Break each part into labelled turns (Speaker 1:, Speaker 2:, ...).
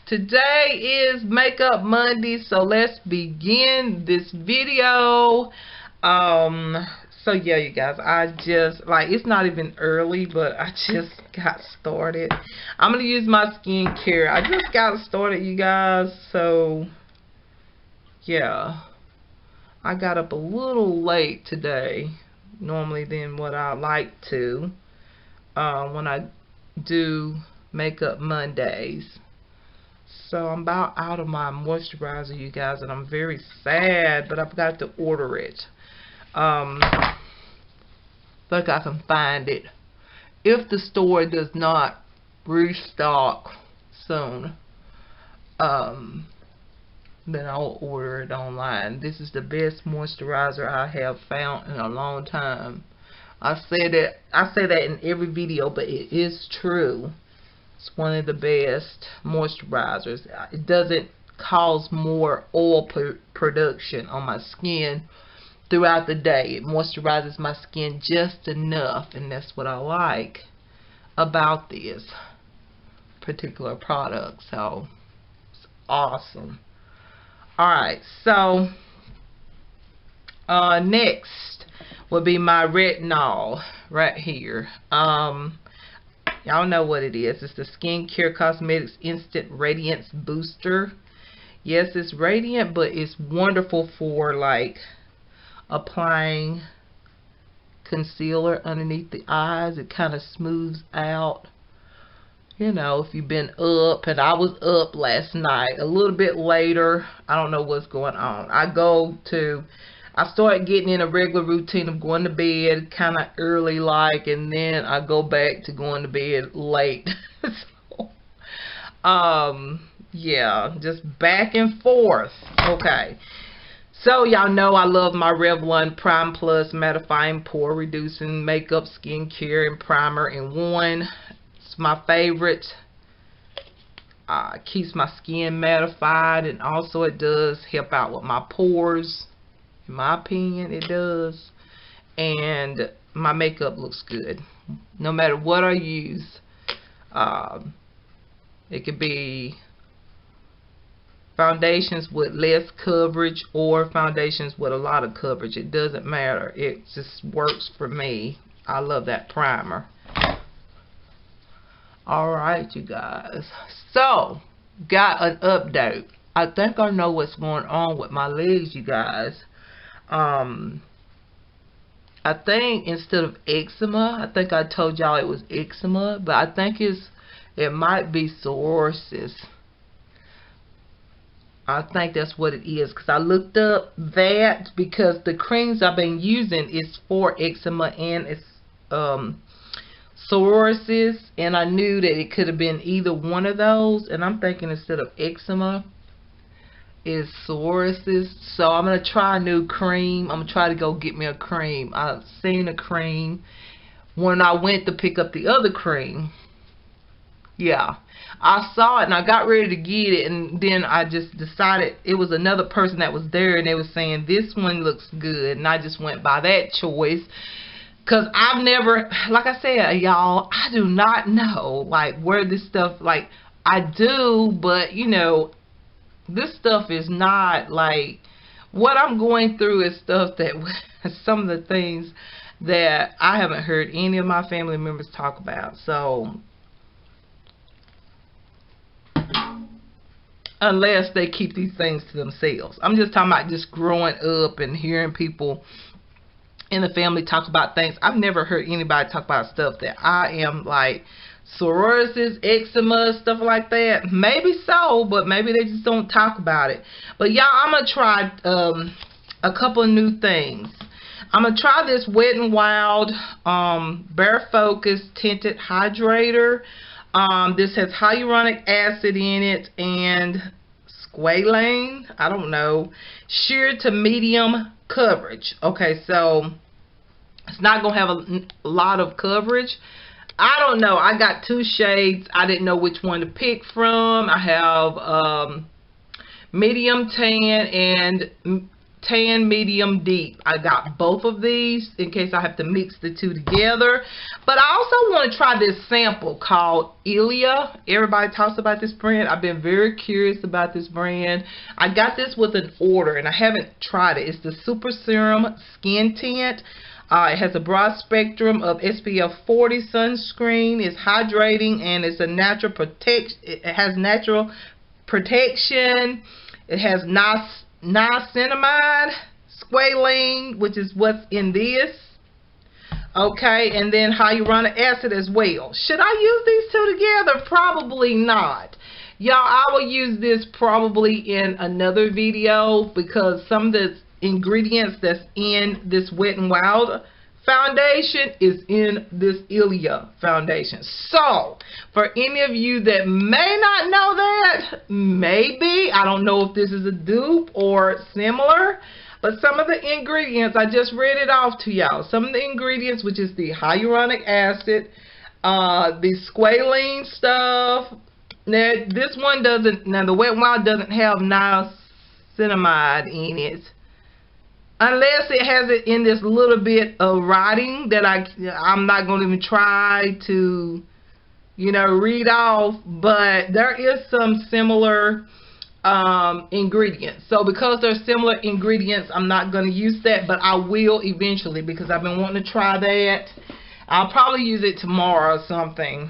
Speaker 1: Today is Makeup Monday, so let's begin this video. So yeah, you guys, I just, like, it's not even early, but I just got started. I'm gonna use my skincare. I just got started, you guys, so yeah. I got up a little late today, normally than what I like to, when I do Makeup Mondays. So I'm about out of my moisturizer, you guys, and I'm very sad, but I've got to order it. Like I can find it. If the store does not restock soon, then I'll order it online. This is the best moisturizer I have found in a long time. I say that in every video, but it is true. It's one of the best moisturizers. It doesn't cause more oil production on my skin throughout the day. It moisturizes my skin just enough, and that's what I like about this particular product. So it's awesome. Alright, so next will be my retinol right here. Y'all know what it is. It's the Skincare Cosmetics Instant Radiance Booster. Yes, it's radiant, but it's wonderful for, like, applying concealer underneath the eyes. It kind of smooths out. You know, if you've been up, and I was up last night, a little bit later. I don't know what's going on. I started getting in a regular routine of going to bed kind of early, like, and then I go back to going to bed late. So, yeah, just back and forth. Okay. So, y'all know I love my Revlon Prime Plus Mattifying Pore Reducing Makeup, Skincare, and Primer in one. It's my favorite. Keeps my skin mattified, and also it does help out with my pores. In my opinion, it does. And my makeup looks good no matter what I use. It could be foundations with less coverage or foundations with a lot of coverage. It doesn't matter. It just works for me. I love that primer. Alright, you guys. So, got an update. I think I know what's going on with my legs, you guys. I think instead of eczema, I think I told y'all it was eczema, but I think it might be psoriasis. I think that's what it is, because I looked up that, because the creams I've been using is for eczema and it's psoriasis, and I knew that it could have been either one of those, and I'm thinking instead of eczema is psoriasis. So I'm gonna try a new cream. I'm gonna try to go get me a cream. I've seen a cream when I went to pick up the other cream. Yeah, I saw it and I got ready to get it, and then I just decided it was another person that was there, and they was saying this one looks good, and I just went by that choice. Cause I've never, like I said, y'all, I do not know, like, where this stuff, like, I do, but you know, this stuff is not, like, what I'm going through is stuff that some of the things that I haven't heard any of my family members talk about. So unless they keep these things to themselves. I'm just talking about just growing up and hearing people in the family talk about things. I've never heard anybody talk about stuff that I am, like, psoriasis, eczema, stuff like that. Maybe so, but maybe they just don't talk about it. But y'all, I'm gonna try a couple of new things. I'm gonna try this Wet n Wild Bare Focus Tinted Hydrator. This has hyaluronic acid in it and squalane, I don't know, sheer to medium coverage. Okay, so it's not gonna have a lot of coverage. I don't know. I got two shades. I didn't know which one to pick from. I have medium tan and Tan Medium Deep. I got both of these in case I have to mix the two together. But I also want to try this sample called Ilia. Everybody talks about this brand. I've been very curious about this brand. I got this with an order and I haven't tried it. It's the Super Serum Skin Tint. It has a broad spectrum of SPF 40 sunscreen. It's hydrating and it's a natural it has natural protection. It has niacinamide, squalene, which is what's in this. Okay, and then hyaluronic acid as well. Should I use these two together? Probably not. Y'all, I will use this probably in another video because some of the ingredients that's in this Wet n Wild foundation is in this Ilia foundation. So for any of you that may not know that, maybe, I don't know if this is a dupe or similar, but some of the ingredients, I just read it off to y'all. Some of the ingredients, which is the hyaluronic acid, the squalene stuff. Now this one doesn't, now the Wet n Wild doesn't have niacinamide in it. Unless it has it in this little bit of writing that I'm not going to even try to, you know, read off. But there is some similar ingredients. So because there's similar ingredients, I'm not going to use that. But I will eventually because I've been wanting to try that. I'll probably use it tomorrow or something.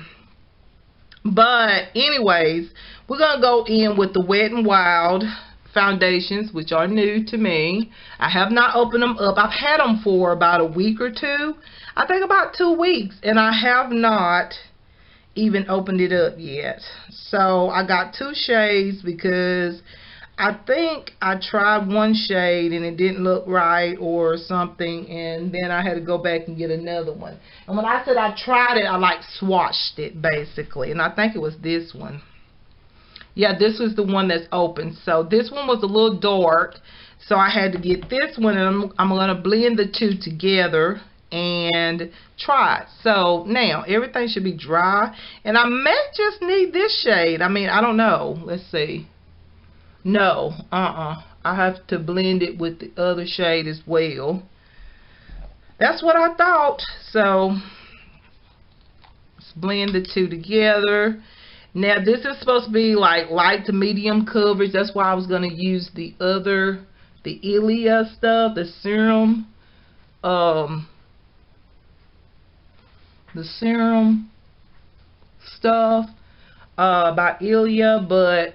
Speaker 1: But anyways, we're going to go in with the Wet n Wild foundations, which are new to me. I have not opened them up. I've had them for about a week or two. I think about 2 weeks, and I have not even opened it up yet. So I got 2 shades because I think I tried one shade and it didn't look right or something, and then I had to go back and get another one. And when I said I tried it, I like swatched it basically, and I think it was this one. Yeah, this was the one that's open. So this one was a little dark, so I had to get this one, and I'm going to blend the two together and try it. So now everything should be dry, and I may just need this shade. I mean, I don't know. Let's see. No, I have to blend it with the other shade as well. That's what I thought. So let's blend the two together. Now this is supposed to be like light to medium coverage. That's why I was going to use the Ilia stuff, the serum, stuff by Ilia. But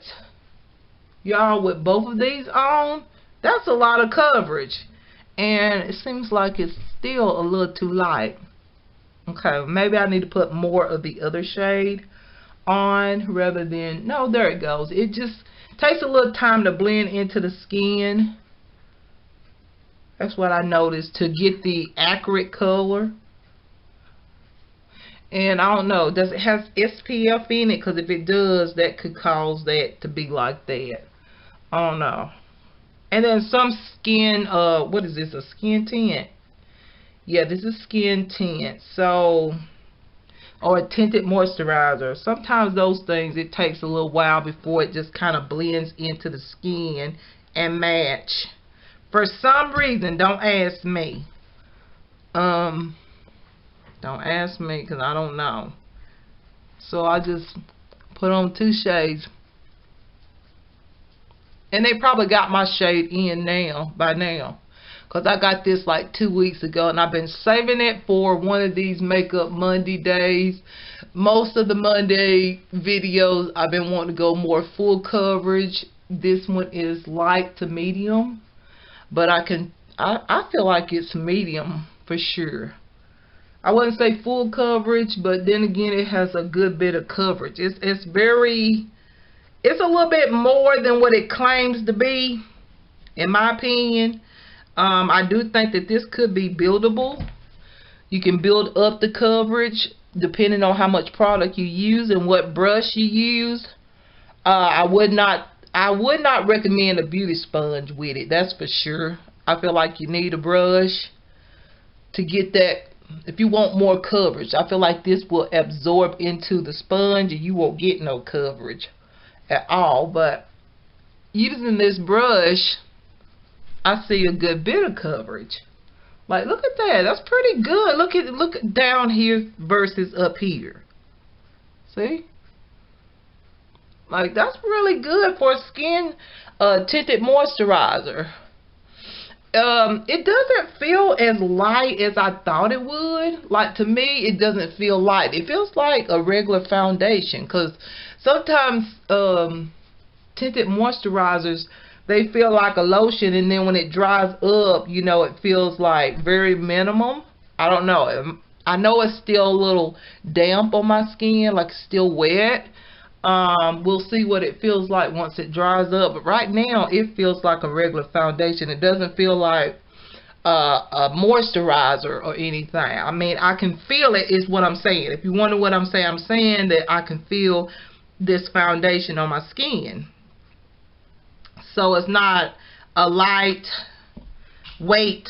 Speaker 1: y'all, with both of these on, that's a lot of coverage, and it seems like it's still a little too light. Okay, maybe I need to put more of the other shade on rather than, no, there it goes. It just takes a little time to blend into the skin. That's what I noticed, to get the accurate color. And I don't know, does it have SPF in it? Because if it does, that could cause that to be like that. I don't know. And then some skin, what is this, a skin tint? Yeah, this is skin tint. So, or a tinted moisturizer. Sometimes those things, it takes a little while before it just kind of blends into the skin and match. For some reason, don't ask me. Don't ask me because I don't know. So I just put on 2 shades. And they probably got my shade in now, by now. Because I got this like 2 weeks ago, and I've been saving it for one of these Makeup Monday days. Most of the Monday videos, I've been wanting to go more full coverage. This one is light to medium. But I feel like it's medium for sure. I wouldn't say full coverage, but then again, it has a good bit of coverage. It's a little bit more than what it claims to be, in my opinion. I do think that this could be buildable. You can build up the coverage depending on how much product you use and what brush you use. I would not recommend a beauty sponge with it, that's for sure. I feel like you need a brush to get that. If you want more coverage, I feel like this will absorb into the sponge and you won't get no coverage at all. But using this brush, I see a good bit of coverage. Like, look at that. That's pretty good. Look at down here versus up here. See? Like, that's really good for a skin tinted moisturizer. It doesn't feel as light as I thought it would. Like, to me, it doesn't feel light. It feels like a regular foundation, because sometimes tinted moisturizers, they feel like a lotion, and then when it dries up, you know, it feels like very minimum. I don't know. I know it's still a little damp on my skin, like it's still wet. We'll see what it feels like once it dries up, but right now it feels like a regular foundation. It doesn't feel like a moisturizer or anything. I mean, I can feel it is what I'm saying. If you wonder what I'm saying that I can feel this foundation on my skin. So it's not a light weight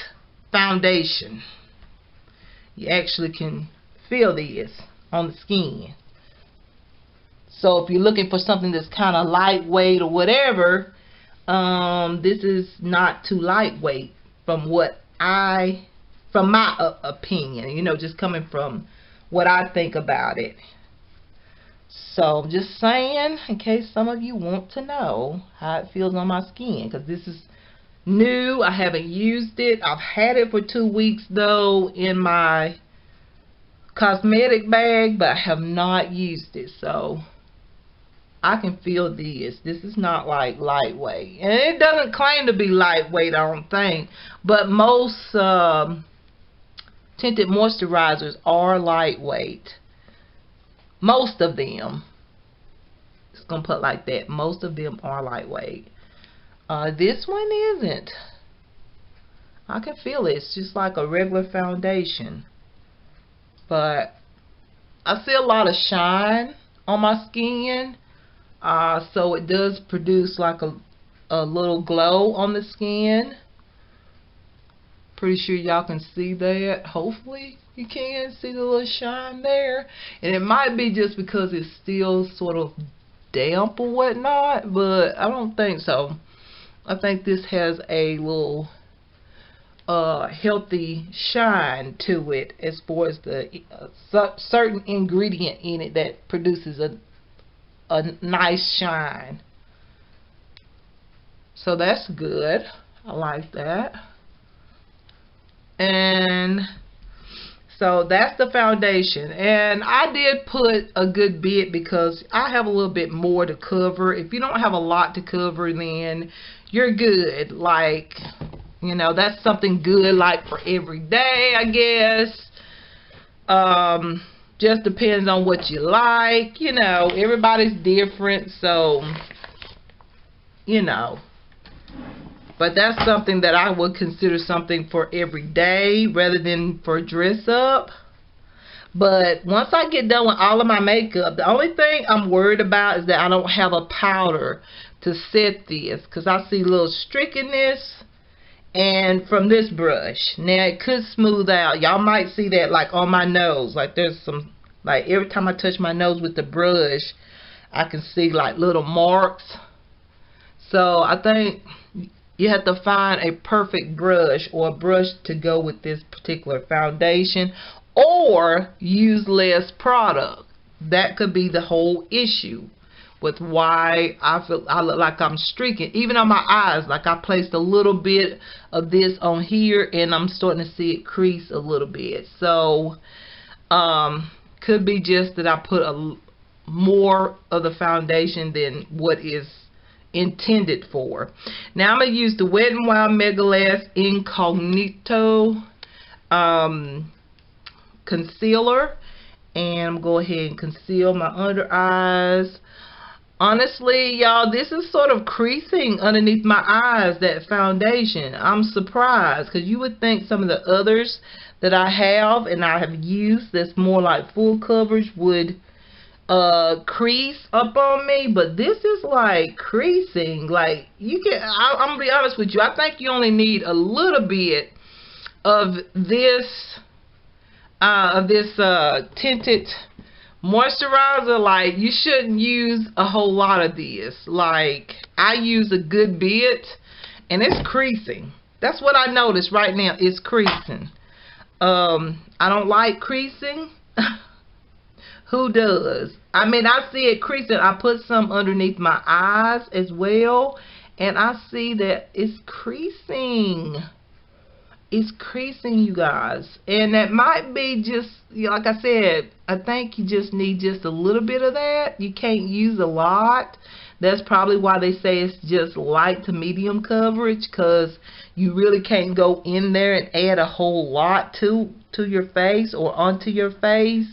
Speaker 1: foundation. You actually can feel this on the skin. So if you're looking for something that's kind of lightweight or whatever, this is not too lightweight from my opinion, you know, just coming from what I think about it. So just saying, in case some of you want to know how it feels on my skin, because this is new. I haven't used it. I've had it for 2 weeks though in my cosmetic bag, but I have not used it. So I can feel this. This is not like lightweight. And it doesn't claim to be lightweight, I don't think. But most tinted moisturizers are lightweight. Most of them. Just gonna put it like that. Most of them are lightweight. This one isn't. I can feel it. It's just like a regular foundation. But I see a lot of shine on my skin. So it does produce like a little glow on the skin. Pretty sure y'all can see that. Hopefully you can see the little shine there. And it might be just because it's still sort of damp or whatnot, but I don't think so. I think this has a little healthy shine to it, as far as the certain ingredient in it that produces a nice shine. So that's good. I like that. And so that's the foundation. And I did put a good bit because I have a little bit more to cover. If you don't have a lot to cover, then you're good. Like, you know, that's something good like for every day, I guess. Just depends on what you like. You know, everybody's different, so, you know. But that's something that I would consider something for every day rather than for dress up. But once I get done with all of my makeup, the only thing I'm worried about is that I don't have a powder to set this, because I see little streakiness and from this brush. Now it could smooth out. Y'all might see that like on my nose. Like there's some, like every time I touch my nose with the brush, I can see like little marks. So I think you have to find a perfect brush or a brush to go with this particular foundation, or use less product. That could be the whole issue with why I feel I look like I'm streaking. Even on my eyes, like I placed a little bit of this on here and I'm starting to see it crease a little bit. So could be just that I put more of the foundation than what is intended for. Now I'm going to use the Wet n Wild Mega Lash Incognito concealer, and I'm going to go ahead and conceal my under eyes. Honestly, y'all, this is sort of creasing underneath my eyes, that foundation. I'm surprised, because you would think some of the others that I have and I have used that's more like full coverage would crease up on me, but this is like creasing. Like, you can, I'm gonna be honest with you, I think you only need a little bit of this tinted moisturizer. Like, you shouldn't use a whole lot of this. Like, I use a good bit and it's creasing. That's what I noticed right now. It's creasing. I don't like creasing. Who does? I mean, I see it creasing. I put some underneath my eyes as well, and I see that it's creasing. It's creasing, you guys. And that might be just, you know, like I said, I think you just need just a little bit of that. You can't use a lot. That's probably why they say it's just light to medium coverage, because you really can't go in there and add a whole lot to your face or onto your face.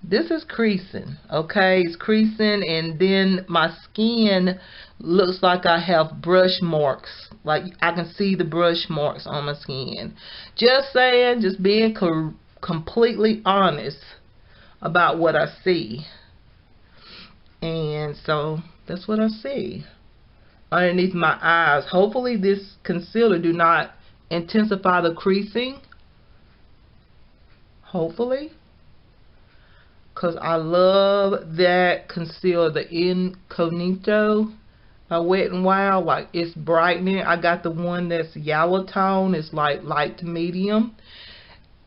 Speaker 1: This is creasing, okay? It's creasing, and then my skin looks like I have brush marks. Like, I can see the brush marks on my skin. Just saying, just being completely honest about what I see. And so that's what I see underneath my eyes. Hopefully this concealer do not intensify the creasing. Hopefully. Because I love that concealer, the Incognito by Wet n Wild. Like, it's brightening. I got the one that's yellow tone. It's like light to medium.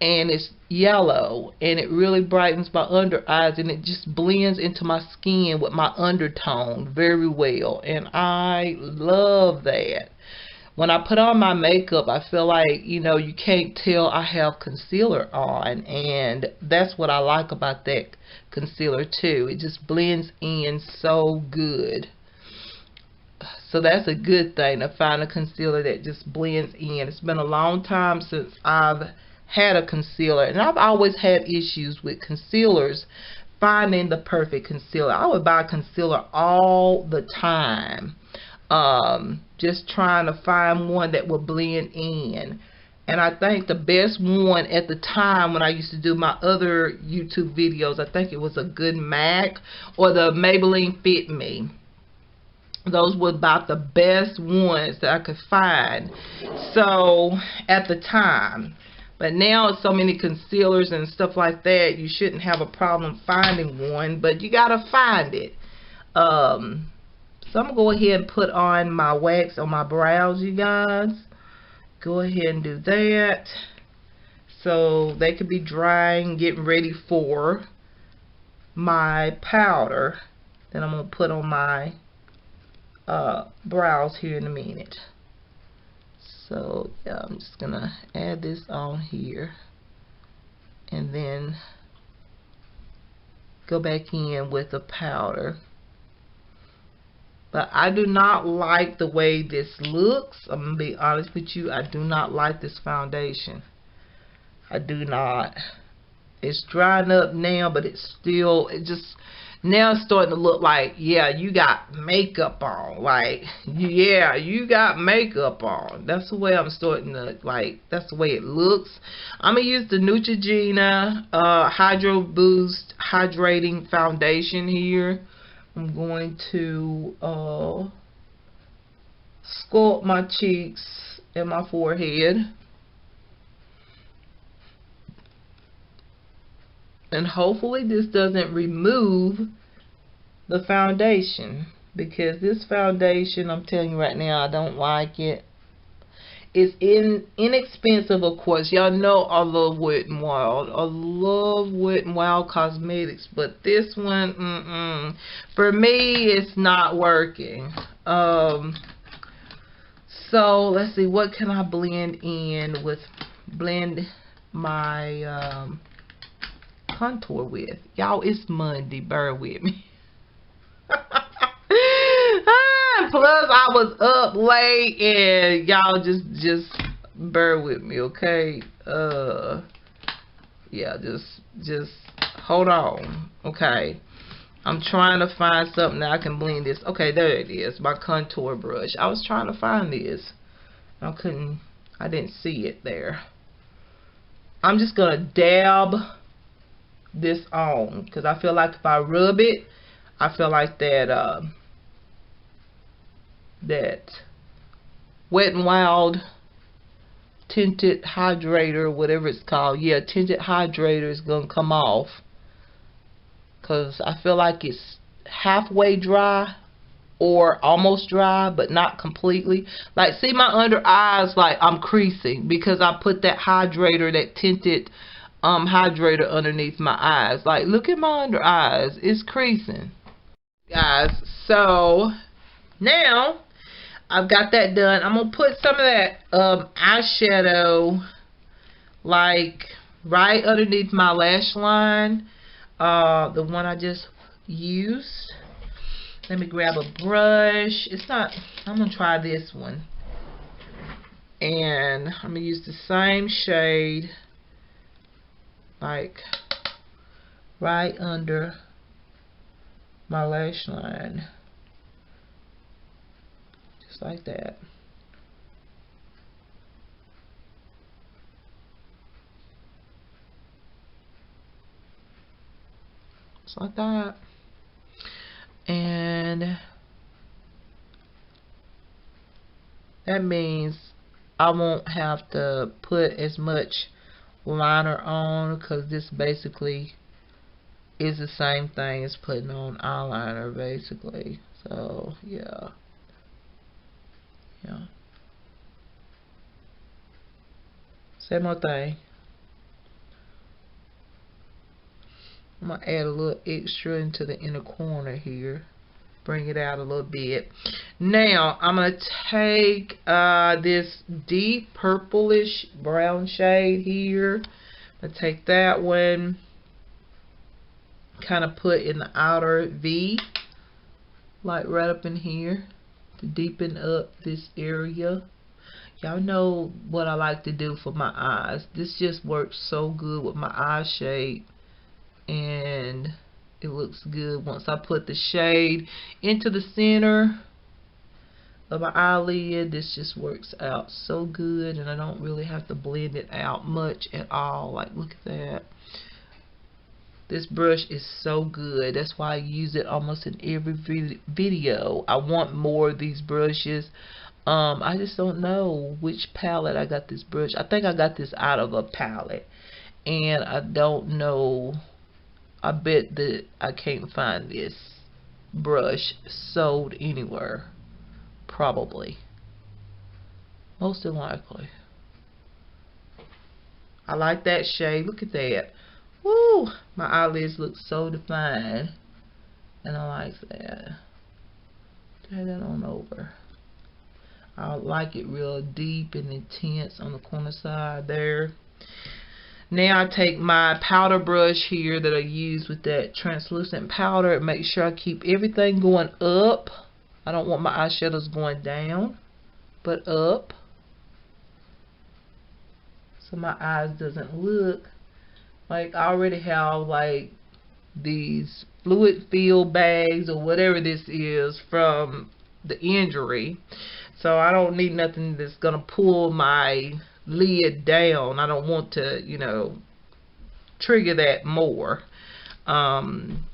Speaker 1: And it's yellow. And it really brightens my under eyes. And it just blends into my skin with my undertone very well. And I love that. When I put on my makeup, I feel like, you know, you can't tell I have concealer on. And that's what I like about that concealer too. It just blends in so good. So that's a good thing, to find a concealer that just blends in. It's been a long time since I've had a concealer. And I've always had issues with concealers, finding the perfect concealer. I would buy concealer all the time. Just trying to find one that will blend in. And I think the best one at the time when I used to do my other YouTube videos, I think it was a Good MAC or the Maybelline Fit Me. Those were about the best ones that I could find. So at the time. But now so many concealers and stuff like that, you shouldn't have a problem finding one, but you gotta find it. So I'm going to go ahead and put on my wax on my brows, you guys. Go ahead and do that. So they could be drying, getting ready for my powder that I'm going to put on my brows here in a minute. So yeah, I'm just going to add this on here. And then go back in with the powder. But I do not like the way this looks. I'm going to be honest with you. I do not like this foundation. I do not. It's drying up now, but it's still, now it's starting to look like, yeah, you got makeup on. Like, yeah, you got makeup on. That's the way I'm starting to, like, that's the way it looks. I'm going to use the Neutrogena Hydro Boost Hydrating Foundation here. I'm going to sculpt my cheeks and my forehead. And hopefully this doesn't remove the foundation. Because this foundation, I'm telling you right now, I don't like it. It's inexpensive, of course. Y'all know I love Wet n Wild. I love Wet n Wild Cosmetics. But this one, for me, it's not working. So, let's see. What can I blend in with? Blend my contour with. Y'all, it's Monday. Bear with me. Plus, I was up late, and y'all just bear with me, okay? Yeah, just hold on, okay? I'm trying to find something that I can blend this. Okay, there it is, my contour brush. I was trying to find this. I didn't see it there. I'm just gonna dab this on, because I feel like if I rub it, I feel like that that Wet n Wild Tinted Hydrator, whatever it's called, yeah, Tinted Hydrator is gonna come off, because I feel like it's halfway dry. or almost dry, but not completely. Like, see my under eyes, like I'm creasing because I put that hydrator, that tinted hydrator underneath my eyes. Like, look at my under eyes, it's creasing, guys. So now I've got that done. I'm gonna put some of that eyeshadow, like right underneath my lash line, the one I just used. Let me grab a brush. It's not, I'm gonna try this one, and I'm gonna use the same shade, like right under my lash line, just like that. Just like that. And that means I won't have to put as much liner on, because this basically is the same thing as putting on eyeliner, basically. So yeah. Same more thing. I'm gonna add a little extra into the inner corner here, bring it out a little bit. Now I'm gonna take this deep purplish brown shade here. I'm gonna take that one, kind of put in the outer V, like right up in here, to deepen up this area. Y'all know what I like to do for my eyes. This just works so good with my eye shade, and it looks good once I put the shade into the center of my eyelid. This just works out so good, and I don't really have to blend it out much at all. Like, look at that. This brush is so good. That's why I use it almost in every video. I want more of these brushes. I just don't know which palette I got this brush. I think I got this out of a palette, and I don't know. I bet that I can't find this brush sold anywhere. Probably. Most likely. I like that shade. Look at that. Woo! My eyelids look so defined, and I like that. Drag that on over. I like it real deep and intense on the corner side there. Now I take my powder brush here that I use with that translucent powder and make sure I keep everything going up. I don't want my eyeshadows going down, but up, so my eyes doesn't look like I already have like these fluid filled bags or whatever this is from the injury. So I don't need nothing that's gonna pull my lid down. I don't want to, you know, trigger that more. I'm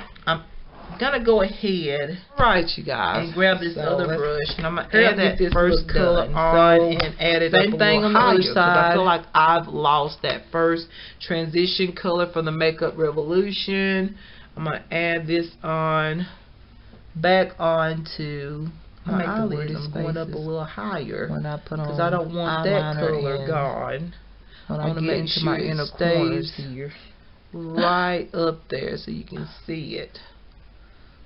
Speaker 1: gonna go ahead, right, you guys, and grab this other brush, and I'm gonna add that first color on and add it same thing on the other side. I feel like I've lost that first transition color from the Makeup Revolution. I'm gonna add this on, back onto my eyelid. I'm going up a little higher when I put on, because I don't want that color gone. I want to make sure my inner corners here, right up there, so you can see it.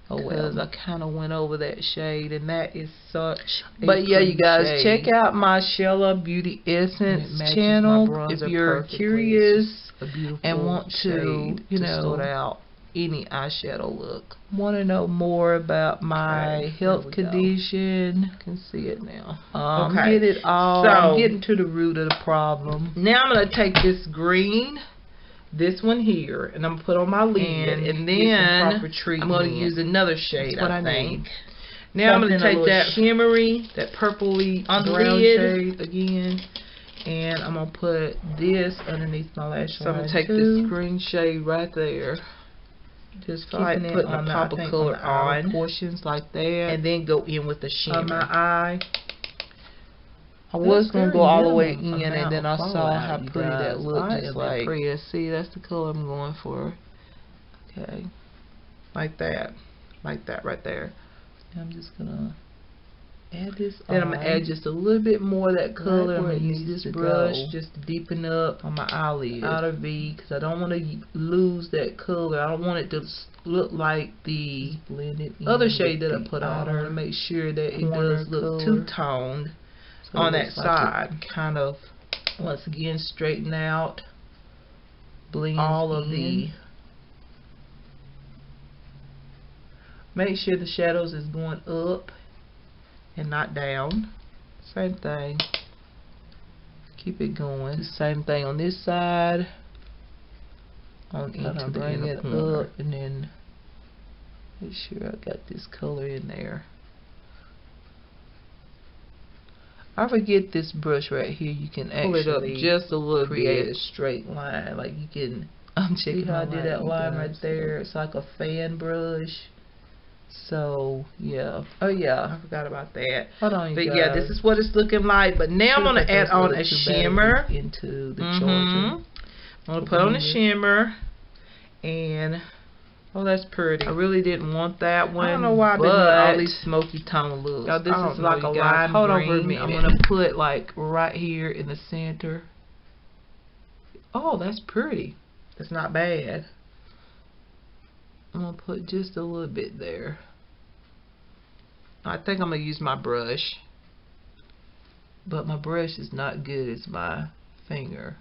Speaker 1: Oh well, because I kind of went over that shade, and that is such a but yeah, you guys, shade. Check out my Shella Beauty Essence channel if you're curious and want to, you know, sort out any eyeshadow look. Want to know more about my health condition? You can see it now. Get it all. So, I'm getting to the root of the problem. Now I'm going to take this green, this one here, and I'm going to put on my lid, and then I'm going to use another shade, I think. Now I'm going to take that shimmery, that purpley brown shade again, and I'm going to put this underneath my lash line. So I'm going to take this green shade right there. Just keeping it putting on the pop of color on portions like that, and then go in with the shimmer on my eye. I was gonna go all the way in, and then I saw how pretty that looked. Just like, see, that's the color I'm going for. Okay, like that right there, I'm just gonna add this on. Then I'm gonna add just a little bit more of that color. I'm gonna use this brush just to deepen up on my eyelid, outer V, because I don't want to lose that color. I don't want it to look like the other shade that I put on. I want to make sure that it does look two-toned on that side. Kind of, once again, straighten out, blend all of the. Make sure the shadows is going up and not down. Same thing. Keep it going. The same thing on this side. On into the inner corner. Up and then make sure I got this color in there. I forget this brush right here. You can actually pull it up just a little bit. Create a straight line. Like you can. I'm checking how I did that line right there. It's like a fan brush. So yeah, oh yeah, I forgot about that. Hold on, you guys. Yeah, this is what it's looking like. But now I'm gonna add on a shimmer into the charger. I'm gonna put on the shimmer, and oh, that's pretty. I really didn't want that one. I don't know why I've been doing all these smoky tone looks. Y'all, this is like a lime green. Hold on for a minute. I'm gonna put like right here in the center. Oh, that's pretty. That's not bad. I'm gonna put just a little bit there. I think I'm gonna use my brush, but my brush is not good as my finger.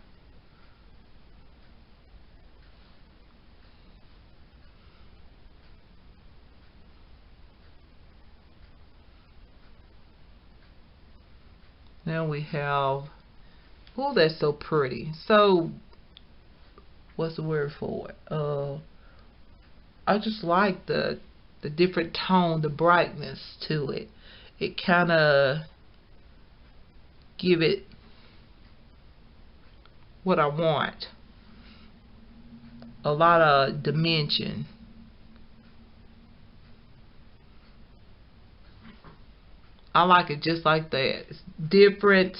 Speaker 1: Now we have, oh, that's so pretty. So, what's the word for it? I just like the different tone, the brightness to it. It kind of give it what I want. A lot of dimension. I like it just like that. It's different,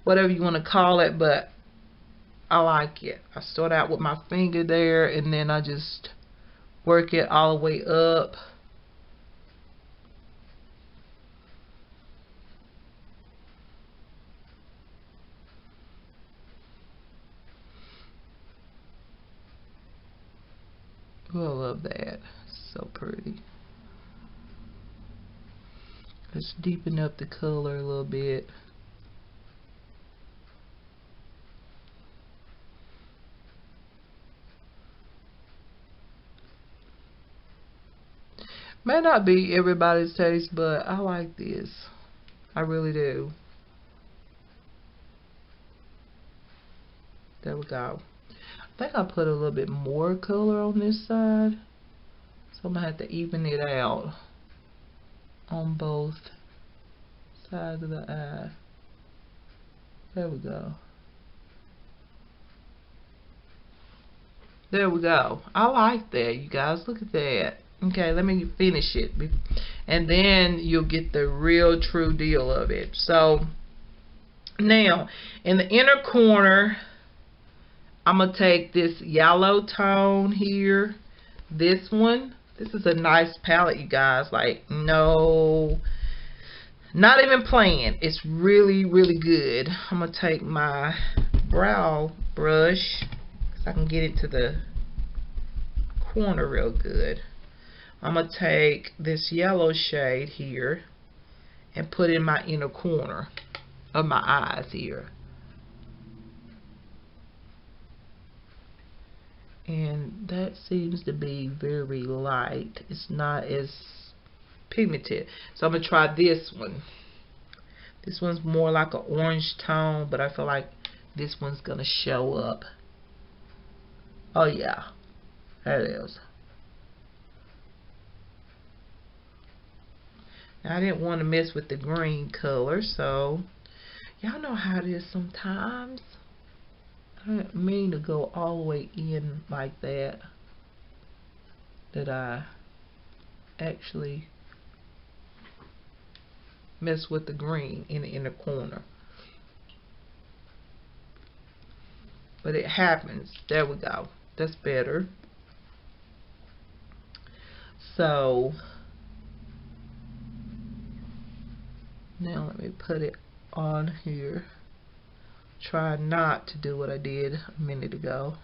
Speaker 1: whatever you want to call it, but I like it. I start out with my finger there, and then I just work it all the way up. Oh, I love that. So pretty. Let's deepen up the color a little bit. May not be everybody's taste, but I like this. I really do. There we go. I think I put a little bit more color on this side, so I'm gonna have to even it out on both sides of the eye. There we go. There we go. I like that, you guys. Look at that. Okay, let me finish it, and then you'll get the real true deal of it. So now in the inner corner, I'm gonna take this yellow tone here. This one. This is a nice palette, you guys. Like, no, not even playing. It's really, really good. I'm gonna take my brow brush so I can get it to the corner real good. I'm going to take this yellow shade here and put it in my inner corner of my eyes here. And that seems to be very light. It's not as pigmented. So I'm going to try this one. This one's more like an orange tone, but I feel like this one's going to show up. Oh yeah, there it is. Now, I didn't want to mess with the green color, so y'all know how it is sometimes. I didn't mean to go all the way in like that. That I actually mess with the green in the inner corner. But it happens. There we go. That's better. So Now let me put it on here. Try not to do what I did a minute ago.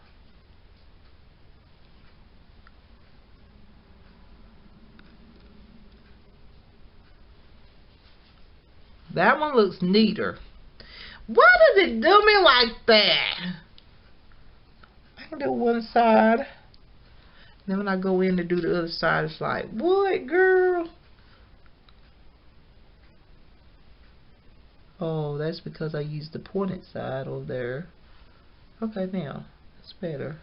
Speaker 1: That one looks neater. Why does it do me like that? I can do one side. Then when I go in to do the other side, it's like, what, girl? Oh, that's because I used the pointed side over there. Okay, now, it's better.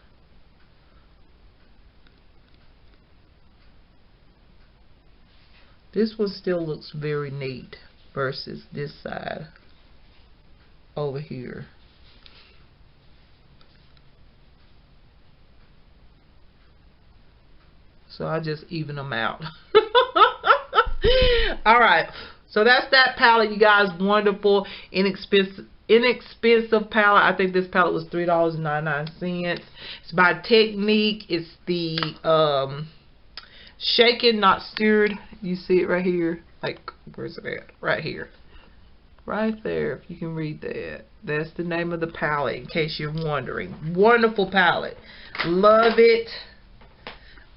Speaker 1: This one still looks very neat versus this side over here. So I just even them out. Alright, so that's that palette, you guys. Wonderful, inexpensive palette. I think this palette was $3.99. It's by Technique. It's the shaken not stirred. You see it right here. Like, where's it at? Right here. Right there, if you can read that. That's the name of the palette, in case you're wondering. Wonderful palette. Love it.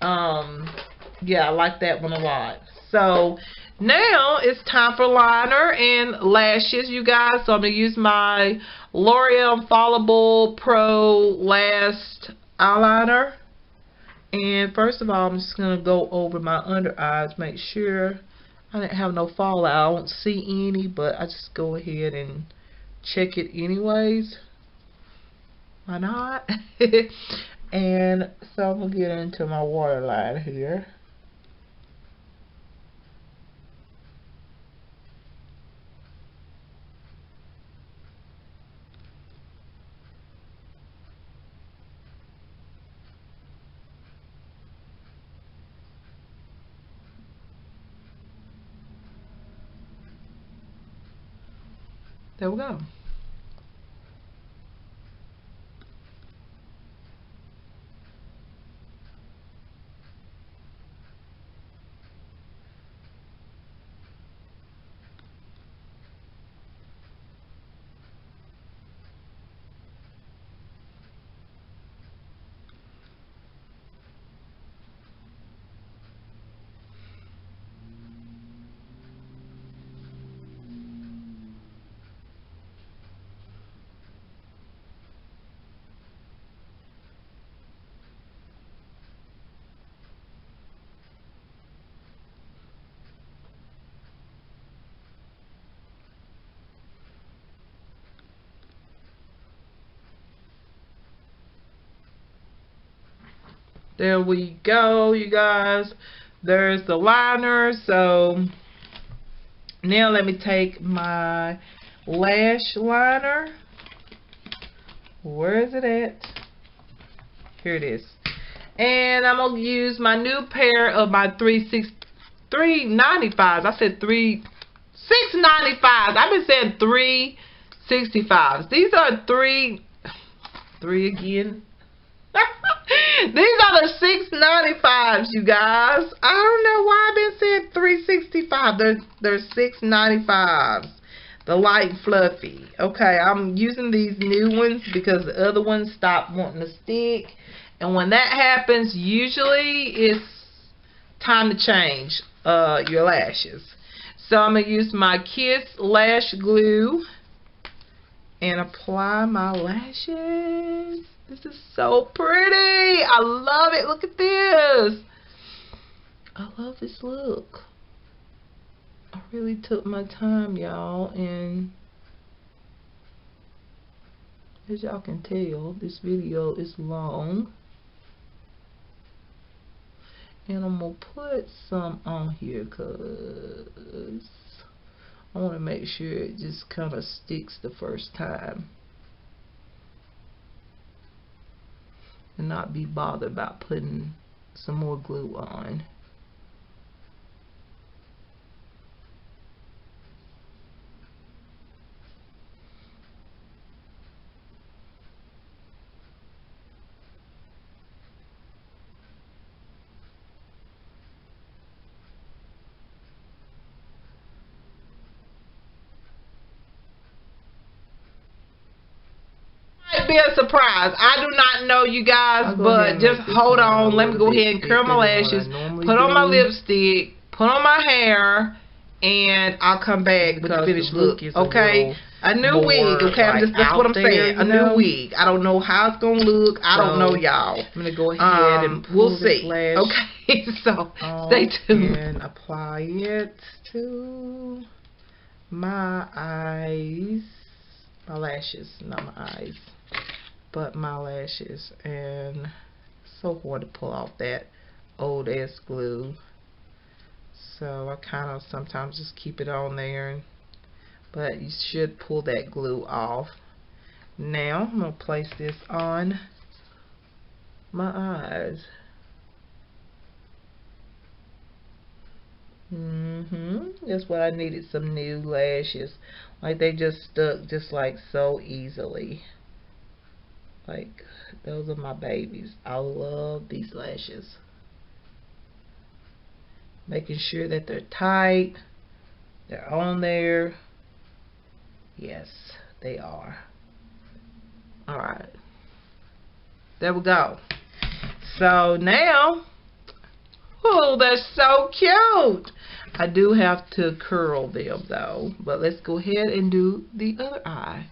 Speaker 1: Yeah, I like that one a lot. So now it's time for liner and lashes, you guys. So I'm going to use my L'Oreal Infallible Pro Lash Eyeliner. And first of all, I'm just going to go over my under eyes, make sure I didn't have no fallout. I don't see any, but I just go ahead and check it anyways. Why not? And so I'm going to get into my waterline here. There we go. There we go, you guys. There's the liner. So now let me take my lash liner. Where is it at? Here it is. And I'm going to use my new pair of my 395s. I said $695. I've been saying 365s. These are three again. These are the $695s, you guys. I don't know why I've been saying 365. They're $695s. The light and fluffy. Okay, I'm using these new ones because the other ones stopped wanting to stick. And when that happens, usually it's time to change your lashes. So I'm going to use my Kiss Lash Glue and apply my lashes. This is so pretty. I love it. Look at this. I love this look. I really took my time, y'all, and as y'all can tell, this video is long. And I'm going to put some on here because I want to make sure it just kind of sticks the first time. And not be bothered about putting some more glue on. be a surprise. I do not know, you guys, but just hold on. Let me go ahead and curl my lashes, put on my lipstick, put on my hair, and I'll come back with the finished look. Okay, a new wig. Okay, that's what I'm saying. A new wig. I don't know how it's gonna look. I don't know, y'all. I'm gonna go ahead and we'll see. Okay, so stay tuned and apply it to my eyes, my lashes, not my eyes, but my lashes. And it's so hard to pull off that old ass glue. So I kind of sometimes just keep it on there, but you should pull that glue off. Now I'm going to place this on my eyes. That's what I needed, some new lashes. Like they just stuck just like so easily. Like those are my babies. I love these lashes. Making sure that they're tight, they're on there. Yes, they are. Alright, there we go. So now, oh, that's so cute. I do have to curl them though, but let's go ahead and do the other eye.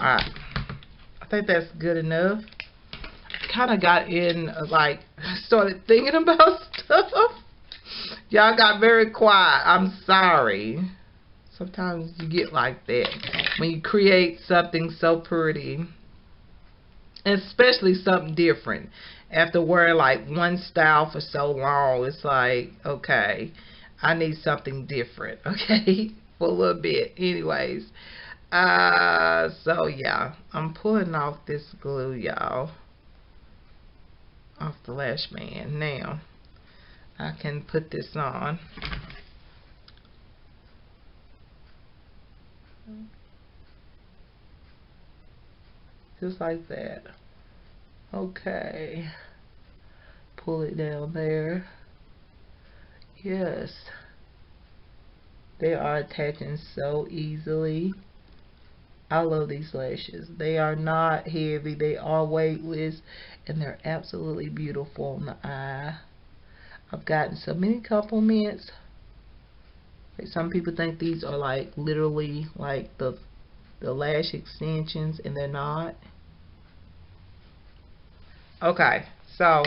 Speaker 1: Alright, I think that's good enough. Kind of got in, like, started thinking about stuff. Y'all got very quiet. I'm sorry. Sometimes you get like that when you create something so pretty, especially something different. After wearing like one style for so long, it's like, okay, I need something different, okay, for a little bit. Anyways, so yeah, I'm pulling off this glue, y'all, off the lash band. Now I can put this on. Just like that. Okay, pull it down there. Yes, they are attaching so easily. I love these lashes. They are not heavy, they are weightless, and they're absolutely beautiful on the eye. I've gotten so many compliments. Like, some people think these are like literally like the lash extensions, and they're not. Okay, so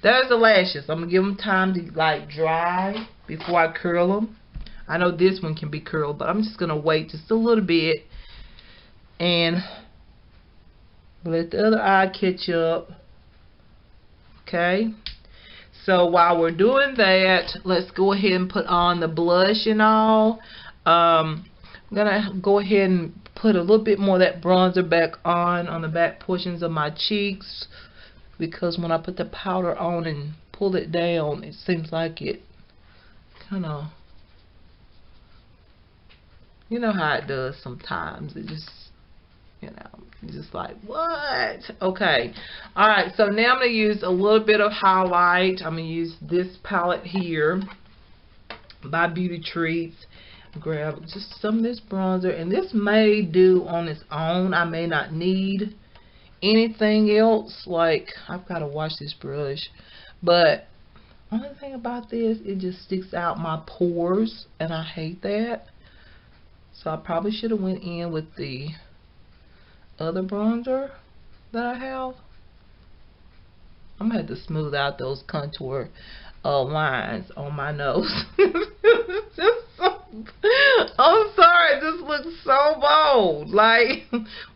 Speaker 1: there's the lashes. I'm gonna give them time to like dry before I curl them. I know this one can be curled, but I'm just gonna wait just a little bit and let the other eye catch up. Okay, so while we're doing that, let's go ahead and put on the blush and all. I'm gonna go ahead and put a little bit more of that bronzer back on the back portions of my cheeks, because when I put the powder on and pull it down, it seems like it kind of, you know how it does sometimes. It just, you know, it's just like, what? Okay. Alright, so now I'm going to use a little bit of highlight. I'm going to use this palette here by Beauty Treats. Grab just some of this bronzer, and this may do on its own. I may not need anything else. Like, I've got to wash this brush, but Only thing about this, it just sticks out my pores, and I hate that. So I probably should have went in with the other bronzer that I have. I'm gonna have to smooth out those contour lines on my nose. I'm sorry, this looks so bold. Like,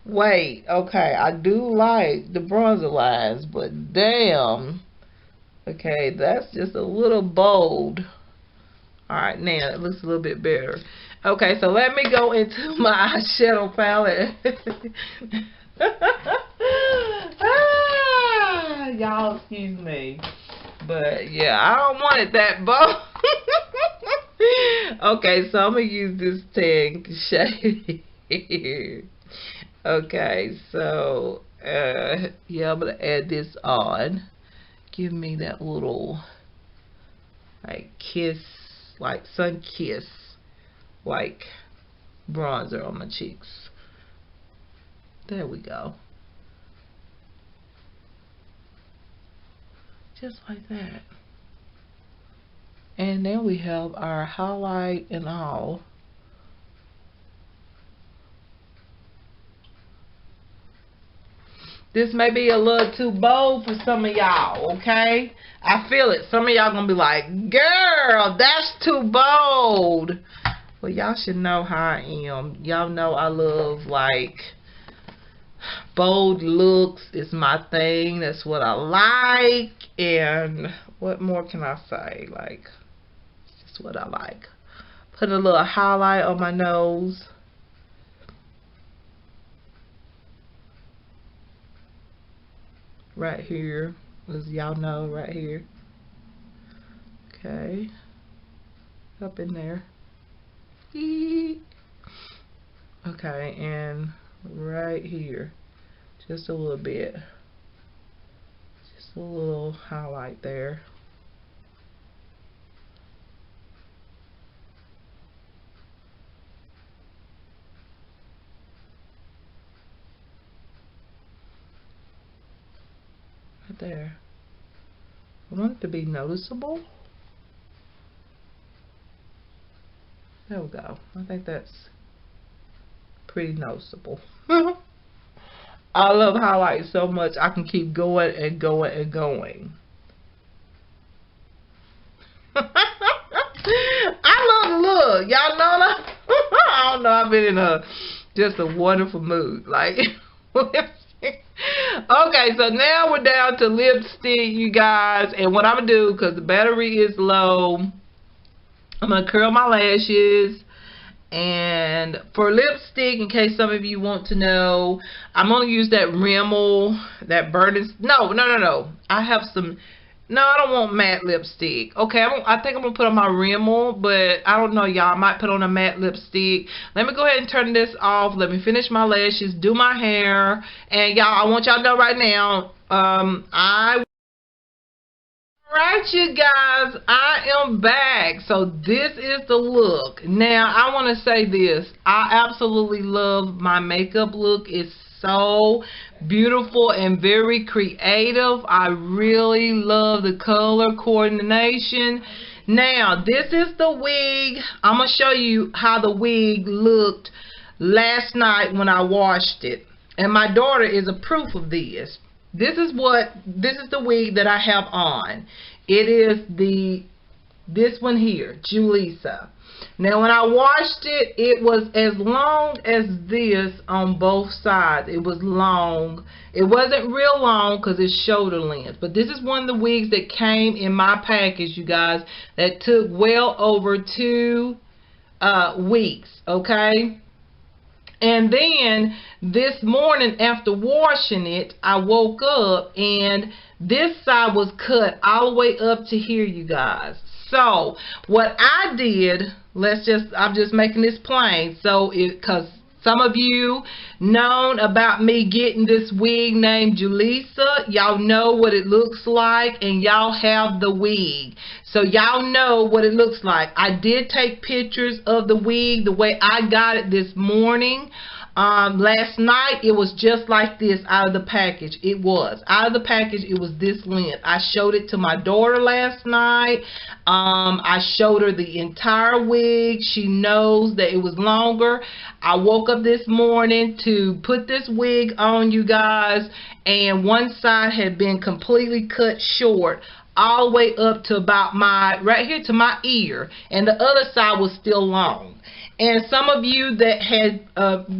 Speaker 1: wait, okay, I do like the bronzer lines, but damn, okay, that's just a little bold. Alright, now it looks a little bit better. Okay, so let me go into my eyeshadow palette. Y'all excuse me, but yeah, I don't want it that bold. Okay, so I'm gonna use this tan shade here. Okay, so yeah, I'm gonna add this on. Give me that little like kiss, like sun kiss, like bronzer on my cheeks. There we go. Just like that. And then we have our highlight and all. This may be a little too bold for some of y'all, okay? I feel it. Some of y'all gonna be like, girl, that's too bold. Well, y'all should know how I am. Y'all know I love, like, bold looks is my thing. That's what I like. And what more can I say? Like, it's just what I like. Put a little highlight on my nose. Right here, as y'all know, right here. Okay, up in there. Okay, and right here, just a little bit, just a little highlight there. Right there. I want it to be noticeable. There we go. I think that's pretty noticeable. I love highlights so much I can keep going and going and going. I love the look. Y'all know that? I don't know. I've been in just a wonderful mood. Like, okay, so now we're down to lipstick, you guys. And what I'm going to do, because the battery is low, I'm going to curl my lashes. And for lipstick, in case some of you want to know, I'm going to use that Rimmel, that burning. No. I have some. No, I don't want matte lipstick. Okay, I think I'm going to put on my Rimmel, but I don't know, y'all. I might put on a matte lipstick. Let me go ahead and turn this off. Let me finish my lashes, do my hair. And y'all, I want y'all to know right now, Alright, you guys, I am back. So this is the look. Now, I want to say this. I absolutely love my makeup look. It's so beautiful and very creative. I really love the color coordination. Now, this is the wig. I'm going to show you how the wig looked last night when I washed it. And my daughter is a proof of this. This is the wig that I have on. It is this one here, Julissa. Now when I washed it, it was as long as this on both sides. It was long. It wasn't real long because it's shoulder length. But this is one of the wigs that came in my package, you guys, that took well over 2 weeks, okay? And then this morning after washing it, I woke up and this side was cut all the way up to here, you guys. So what I did, I'm just making this plain. So because some of you known about me getting this wig named Julissa, y'all know what it looks like and y'all have the wig. So y'all know what it looks like. I did take pictures of the wig the way I got it this morning Last night it was just like this out of the package. It was out of the package. It was this length. I showed it to my daughter last night. I showed her the entire wig. She knows that it was longer. I woke up this morning to put this wig on, you guys, and one side had been completely cut short all the way up to about right here to my ear, and the other side was still long. And some of you that had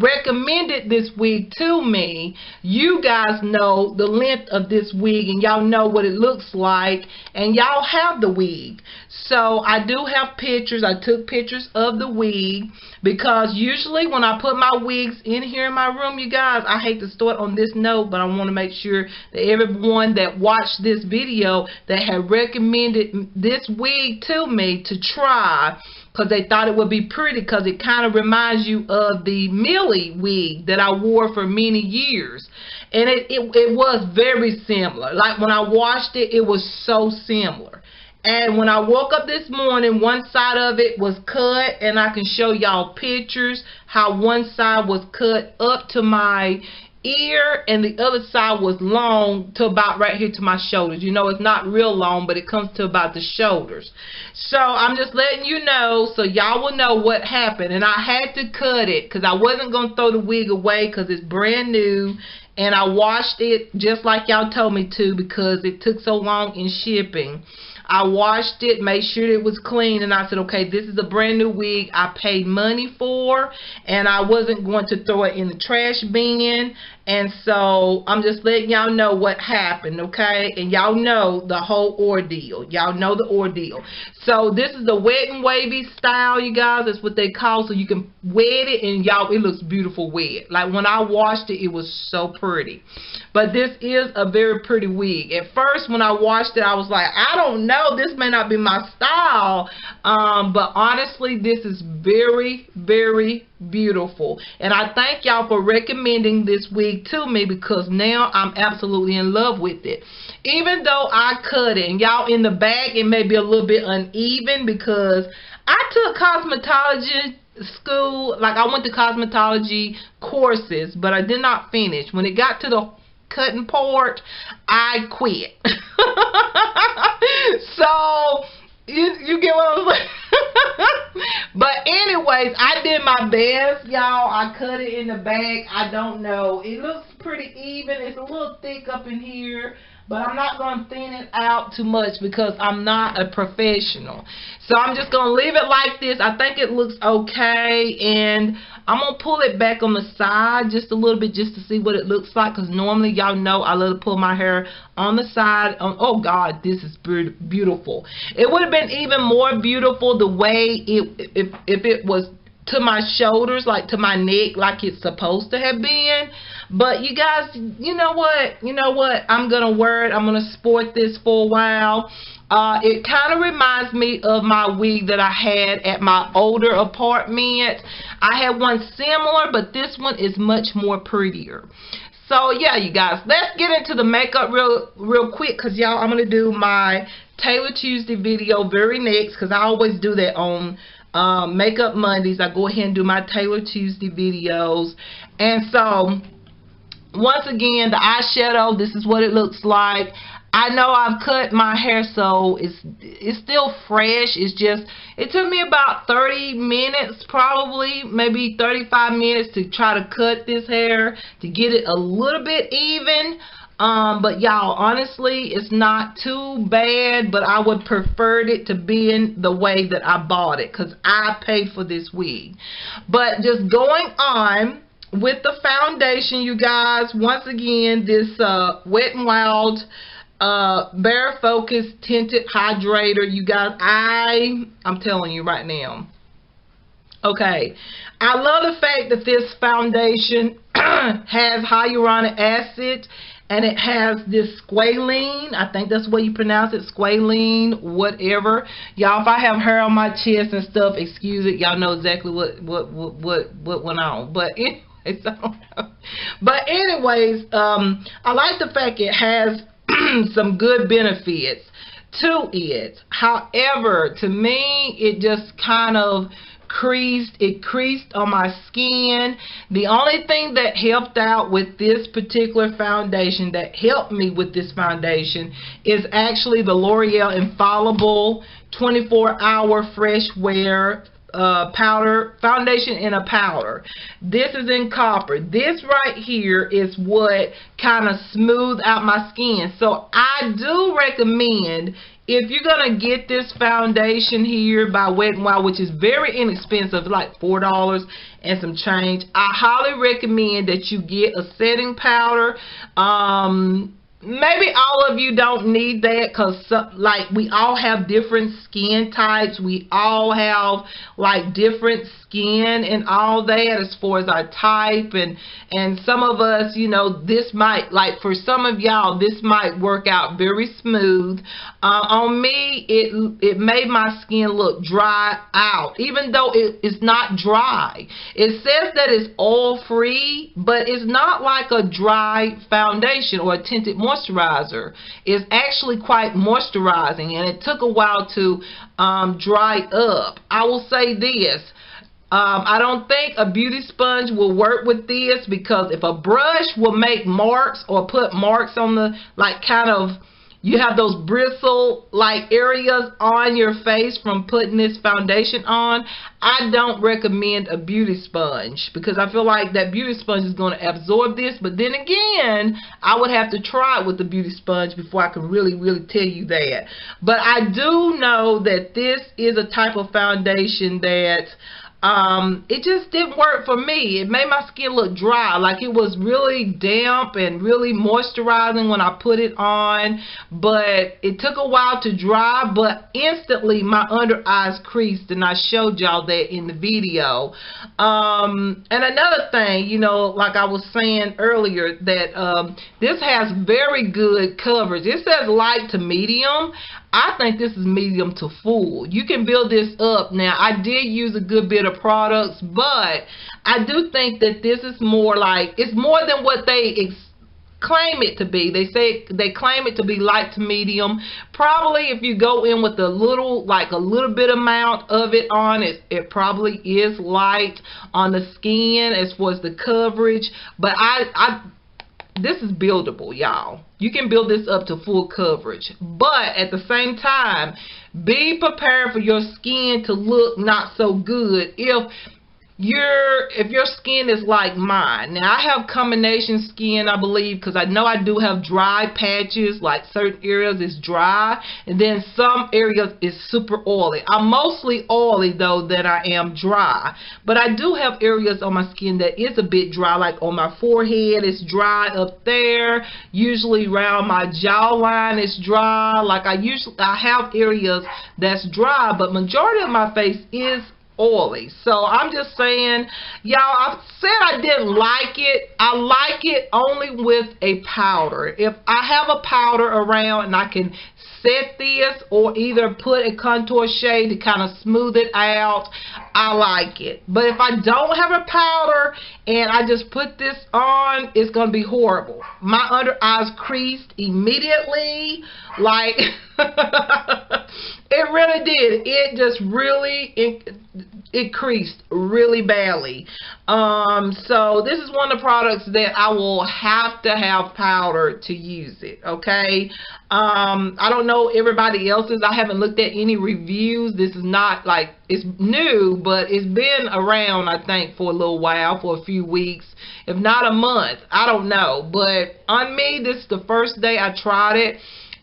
Speaker 1: recommended this wig to me, you guys know the length of this wig, and y'all know what it looks like, and y'all have the wig. So I do have pictures. I took pictures of the wig, because usually when I put my wigs in here in my room, you guys, I hate to start on this note, but I want to make sure that everyone that watched this video that had recommended this wig to me to try, because they thought it would be pretty, because it kind of reminds you of the Millie wig that I wore for many years. And it was very similar. Like when I washed it, it was so similar. And when I woke up this morning, one side of it was cut, and I can show y'all pictures how one side was cut up to my ear and the other side was long to about right here to my shoulders. You know, it's not real long, but it comes to about the shoulders. So I'm just letting you know so y'all will know what happened. And I had to cut it because I wasn't going to throw the wig away because it's brand new. And I washed it just like y'all told me to because it took so long in shipping. I washed it, made sure it was clean, and I said, okay, this is a brand new wig I paid money for, and I wasn't going to throw it in the trash bin. And so I'm just letting y'all know what happened, okay? And y'all know the whole ordeal. Y'all know the ordeal. So this is the wet and wavy style, you guys. That's what they call. So you can wet it, and y'all, it looks beautiful wet. Like when I washed it, it was so pretty. But this is a very pretty wig. At first, when I washed it, I was like, I don't know. This may not be my style. But honestly, this is very, very beautiful. And I thank y'all for recommending this wig to me because now I'm absolutely in love with it. Even though I cut it, and y'all in the back, it may be a little bit uneven because I took cosmetology school. Like I went to cosmetology courses, but I did not finish. When it got to the cutting part, I quit. So you get what I'm saying? But anyways, I did my best, y'all. I cut it in the back. I don't know. It looks pretty even. It's a little thick up in here, but I'm not going to thin it out too much because I'm not a professional. So I'm just going to leave it like this. I think it looks okay, and I'm going to pull it back on the side just a little bit just to see what it looks like, because normally y'all know I love to pull my hair on the side. Oh God, this is beautiful. It would have been even more beautiful the way if it was to my shoulders, like to my neck, like it's supposed to have been. But you guys, you know what, I'm gonna wear it. I'm gonna sport this for a while. It kind of reminds me of my wig that I had at my older apartment. I had one similar, but this one is much more prettier. So yeah, you guys, let's get into the makeup real quick, because y'all, I'm gonna do my Taylor Tuesday video very next, because I always do that on Makeup Mondays. I go ahead and do my Taylor Tuesday videos. And so once again, the eyeshadow, this is what it looks like. I know I've cut my hair, so it's still fresh. It's just, it took me about 30 minutes, probably maybe 35 minutes to try to cut this hair to get it a little bit even. But y'all, honestly, it's not too bad, but I would prefer it to be in the way that I bought it, because I paid for this wig. But just going on with the foundation, you guys, once again, this Wet n Wild Bare Focus Tinted Hydrator. You guys, I'm telling you right now, okay, I love the fact that this foundation has hyaluronic acid, and it has this squalene. I think that's what you pronounce it, squalene, whatever. Y'all, if I have hair on my chest and stuff, excuse it. Y'all know exactly what went on. But anyways, I don't know. But anyways, I like the fact it has some good benefits to it. However, to me, it just kind of creased. It creased on my skin. The only thing that helped out with this particular foundation, that helped me with this foundation, is actually the L'Oreal Infallible 24-hour fresh wear powder foundation in a powder. This is in copper. This right here is what kind of smooth out my skin. So I do recommend, if you're gonna get this foundation here by Wet n Wild, which is very inexpensive, like $4 and some change, I highly recommend that you get a setting powder. Maybe all of you don't need that, because like we all have different skin types. We all have like different skin and all that as far as our type, and some of us, you know, this might, like for some of y'all, this might work out very smooth. On me, it made my skin look dry out, even though it's not dry. It says that it's oil free, but it's not like a dry foundation or a tinted moisturizer. It's actually quite moisturizing, and it took a while to dry up. I will say this, I don't think a beauty sponge will work with this, because if a brush will make marks or put marks on the, like, kind of, you have those bristle like areas on your face from putting this foundation on, I don't recommend a beauty sponge, because I feel like that beauty sponge is going to absorb this. But then again, I would have to try it with the beauty sponge before I can really tell you that. But I do know that this is a type of foundation that it just didn't work for me. It made my skin look dry, like it was really damp and really moisturizing when I put it on, but it took a while to dry. But instantly my under eyes creased, and I showed y'all that in the video. And another thing, you know, like I was saying earlier, that this has very good coverage. It says light to medium. I think this is medium to full. You can build this up. Now, I did use a good bit of products, but I do think that this is more like, it's more than what they claim it to be. They claim it to be light to medium. Probably if you go in with a little bit amount of it on, it probably is light on the skin as far as the coverage. But this is buildable, y'all. You can build this up to full coverage, but at the same time, be prepared for your skin to look not so good if your skin is like mine. Now, I have combination skin, I believe, because I know I do have dry patches, like certain areas is dry, and then some areas is super oily. I'm mostly oily though than I am dry, but I do have areas on my skin that is a bit dry, like on my forehead it's dry up there, usually around my jawline it's dry. Like I have areas that's dry, but majority of my face is oily. So I'm just saying, y'all, I said I didn't like it. I like it only with a powder. If I have a powder around and I can set this, or either put a contour shade to kind of smooth it out, I like it. But if I don't have a powder and I just put this on, it's gonna be horrible. My under eyes creased immediately, like it really did. It just really it creased really badly. So this is one of the products that I will have to have powder to use it, okay? I don't know everybody else's. I haven't looked at any reviews. This is not like, it's new, but it's been around, I think, for a little while, for a few weeks, if not a month. I don't know. But on me, this is the first day I tried it.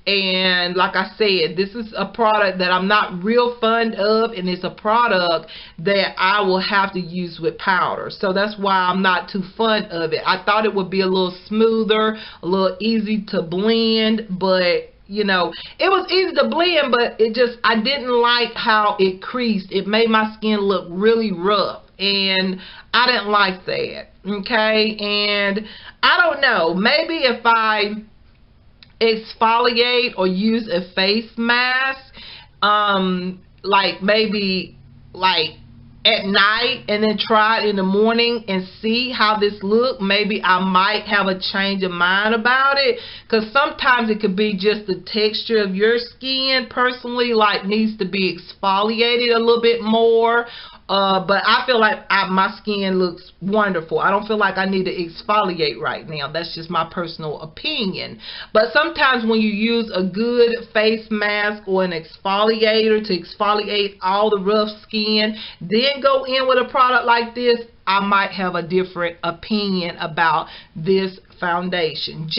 Speaker 1: And like I said, this is a product that I'm not real fond of, and it's a product that I will have to use with powder. So that's why I'm not too fond of it. I thought it would be a little smoother, a little easy to blend, but you know, it was easy to blend, but it just, I didn't like how it creased. It made my skin look really rough, and I didn't like that, okay? And I don't know, maybe if I exfoliate or use a face mask, like maybe like at night, and then try it in the morning and see how this look, maybe I might have a change of mind about it. Because sometimes it could be just the texture of your skin personally, like needs to be exfoliated a little bit more, But I feel like my skin looks wonderful. I don't feel like I need to exfoliate right now. That's just my personal opinion. But sometimes when you use a good face mask or an exfoliator to exfoliate all the rough skin, then go in with a product like this, I might have a different opinion about this foundation.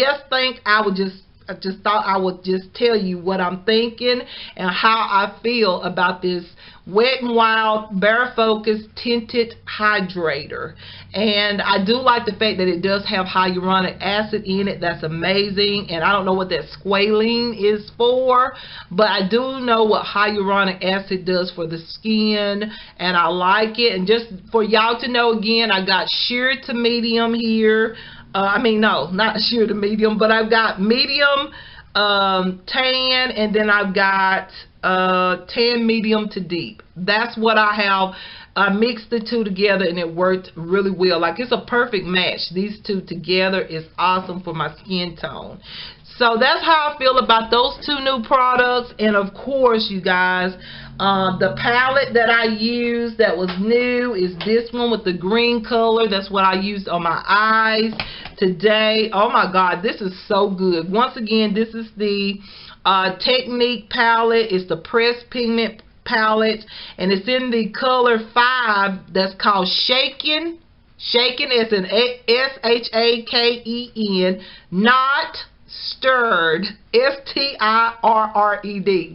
Speaker 1: I just thought I would just tell you what I'm thinking and how I feel about this Wet n Wild Bare Focus Tinted Hydrator. And I do like the fact that it does have hyaluronic acid in it. That's amazing. And I don't know what that squalene is for, but I do know what hyaluronic acid does for the skin, and I like it. And just for y'all to know, again, I got sheer to medium here. No, not sheer to medium, but I've got medium, tan, and then I've got tan, medium to deep. That's what I have. I mixed the two together and it worked really well. Like, it's a perfect match. These two together is awesome for my skin tone. So that's how I feel about those two new products. And of course, you guys, the palette that I used that was new is this one with the green color. That's what I used on my eyes today. Oh my God, this is so good. Once again, this is the Technique palette. It's the Pressed Pigment palette, and it's in the color 5 that's called Shaken. Shaken is an S-H-A-K-E-N, not stirred, S-T-I-R-R-E-D.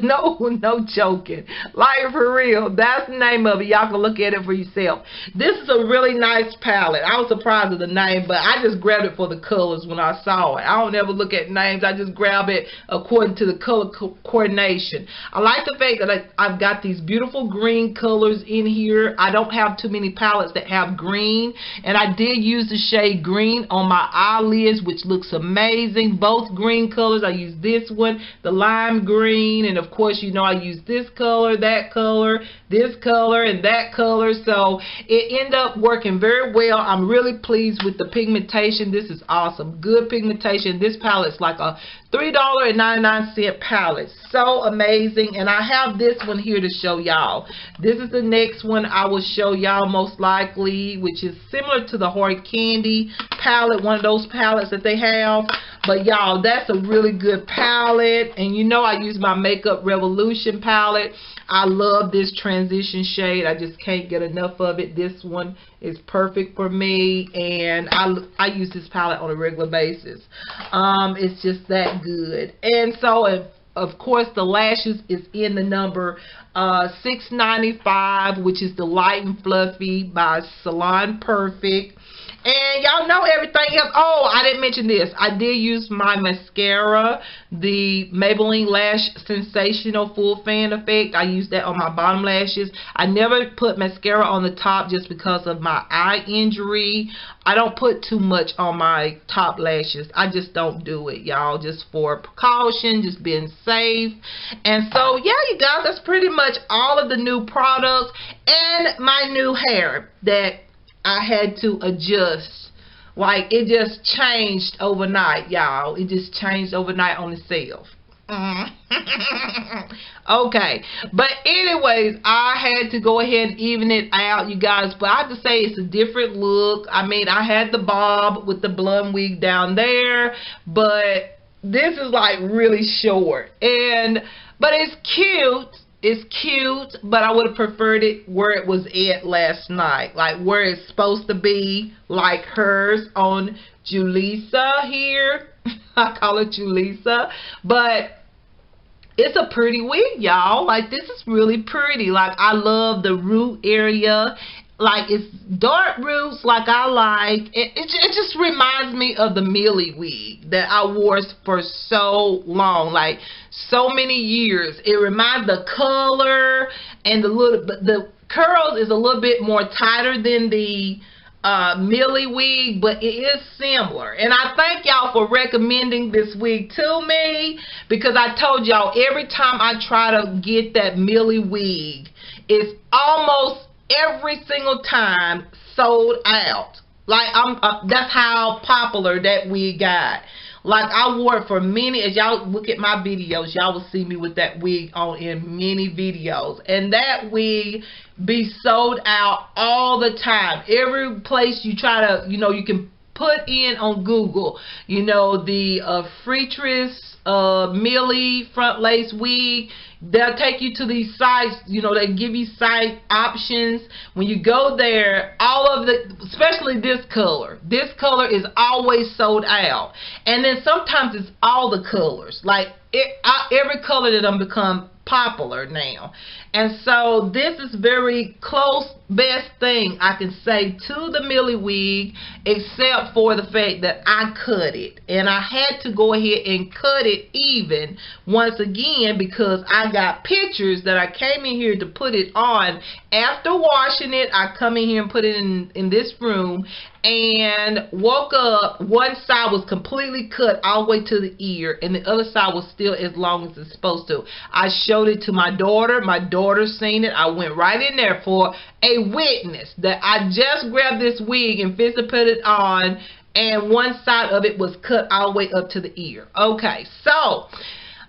Speaker 1: No joking. Like, for real, that's the name of it. Y'all can look at it for yourself. This is a really nice palette. I was surprised at the name, but I just grabbed it for the colors when I saw it. I don't ever look at names. I just grab it according to the color coordination. I like the fact that I've got these beautiful green colors in here. I don't have too many palettes that have green, and I did use the shade green on my eyelids, which looks amazing. Both green colors. I use this one, the lime green, and of course, you know, I use this color, that color, this color, and that color. So it ended up working very well. I'm really pleased with the pigmentation. This is awesome. Good pigmentation. This palette's like a $3.99 palette. So amazing. And I have this one here to show y'all. This is the next one I will show y'all most likely, which is similar to the Hard Candy palette, one of those palettes that they have. But y'all, that's a really good palette. And you know, I use my Makeup Revolution palette. I love this transition shade. I just can't get enough of it. This one is perfect for me, and I use this palette on a regular basis. It's just that good. And so, of course, the lashes is in the number $6.95, which is the Light and Fluffy by Salon Perfect. And y'all know everything else. Oh, I didn't mention this. I did use my mascara, the Maybelline Lash Sensational Full Fan Effect. I used that on my bottom lashes. I never put mascara on the top just because of my eye injury. I don't put too much on my top lashes. I just don't do it, y'all, just for precaution, just being safe. And so, yeah, you guys, that's pretty much all of the new products and my new hair that I had to adjust. Like, it just changed overnight, y'all. It just changed overnight on itself. Okay, but anyways, I had to go ahead and even it out, you guys. But I have to say, it's a different look. I mean, I had the bob with the blonde wig down there, but this is like really short. But it's cute. It's cute, but I would have preferred it where it was at last night, like where it's supposed to be, like hers on Julissa here. I call it Julissa, but it's a pretty wig, y'all. Like, this is really pretty. Like, I love the root area. Like, it's dark roots like I like. It just reminds me of the Millie wig that I wore for so long, like so many years. It reminds the color and the curls is a little bit more tighter than the Millie wig, but it is similar. And I thank y'all for recommending this wig to me, because I told y'all every time I try to get that Millie wig, it's almost every single time sold out. Like, that's how popular that wig got. Like, I wore it for many, as y'all look at my videos, y'all will see me with that wig on in many videos. And that wig be sold out all the time. Every place you try to, you know, you can put in on Google, you know, the Freetress Millie front lace wig. They'll take you to these sites, you know, they give you site options. When you go there, all of the, especially this color is always sold out. And then sometimes it's all the colors, like every color that done become popular now. And so this is very close, best thing I can say to the Millie wig, except for the fact that I cut it, and I had to go ahead and cut it even once again, because I got pictures that I came in here to put it on. After washing it, I come in here and put it in this room, and woke up, one side was completely cut all the way to the ear, and the other side was still as long as it's supposed to. I showed it to my daughter seen it. I went right in there for a witness that I just grabbed this wig and physically put it on, and one side of it was cut all the way up to the ear. Okay, so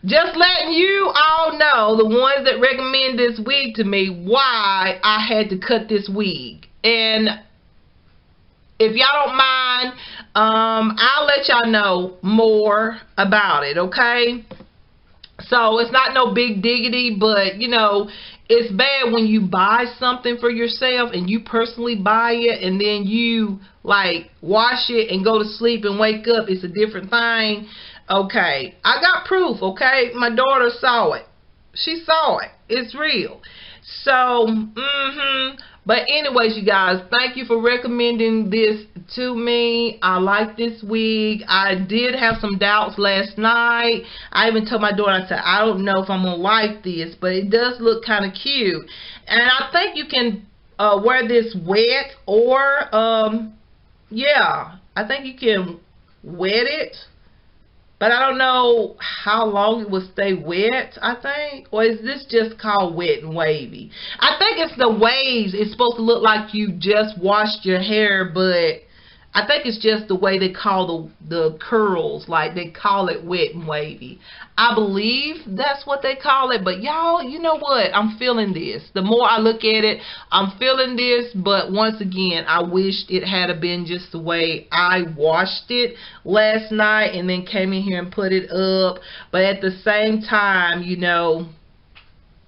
Speaker 1: just letting you all know, the ones that recommend this wig to me, why I had to cut this wig. And if y'all don't mind, I'll let y'all know more about it, okay? So it's not no big diggity, but you know, it's bad when you buy something for yourself and you personally buy it and then you like wash it and go to sleep and wake up. It's a different thing. Okay, I got proof, okay? My daughter saw it. She saw it. It's real. So, but anyways, you guys, thank you for recommending this to me. I like this wig. I did have some doubts last night. I even told my daughter, I said, I don't know if I'm going to like this, but it does look kind of cute. And I think you can wear this wet or, yeah, I think you can wet it. But I don't know how long it will stay wet, I think. Or is this just called wet and wavy? I think it's the waves. It's supposed to look like you just washed your hair, but I think it's just the way they call the curls. Like they call it wet and wavy. I believe that's what they call it. But y'all, you know what? I'm feeling this. The more I look at it, I'm feeling this. But once again, I wished it had been just the way I washed it last night and then came in here and put it up. But at the same time, you know,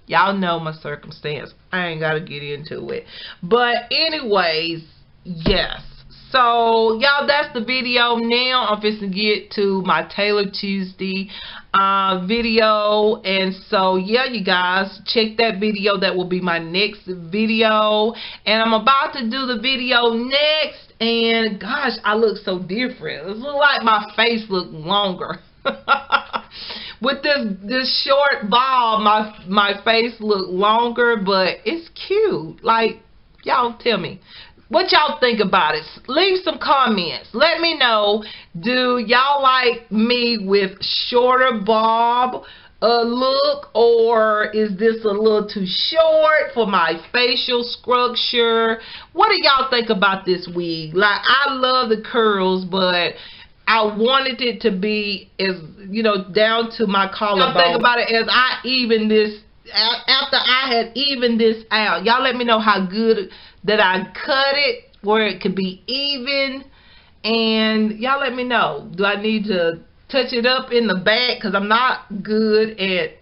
Speaker 1: y'all know my circumstance. I ain't got to get into it. But anyways, yes. So, y'all, that's the video. Now, I'm fixing to get to my Taylor Tuesday video. And so, yeah, you guys, check that video. That will be my next video. And I'm about to do the video next. And, gosh, I look so different. It looks like my face look longer. With this short bob, my face look longer. But it's cute. Like, y'all tell me what y'all think about it. Leave some comments. Let me know, do y'all like me with shorter bob look, or is this a little too short for my facial structure? What do y'all think about this wig? Like, I love the curls, but I wanted it to be, as you know, down to my collarbone. Y'all think about it as I even this, after I had evened this out. Y'all let me know how good that I cut it, where it could be even. And y'all let me know, do I need to touch it up in the back? Because I'm not good at,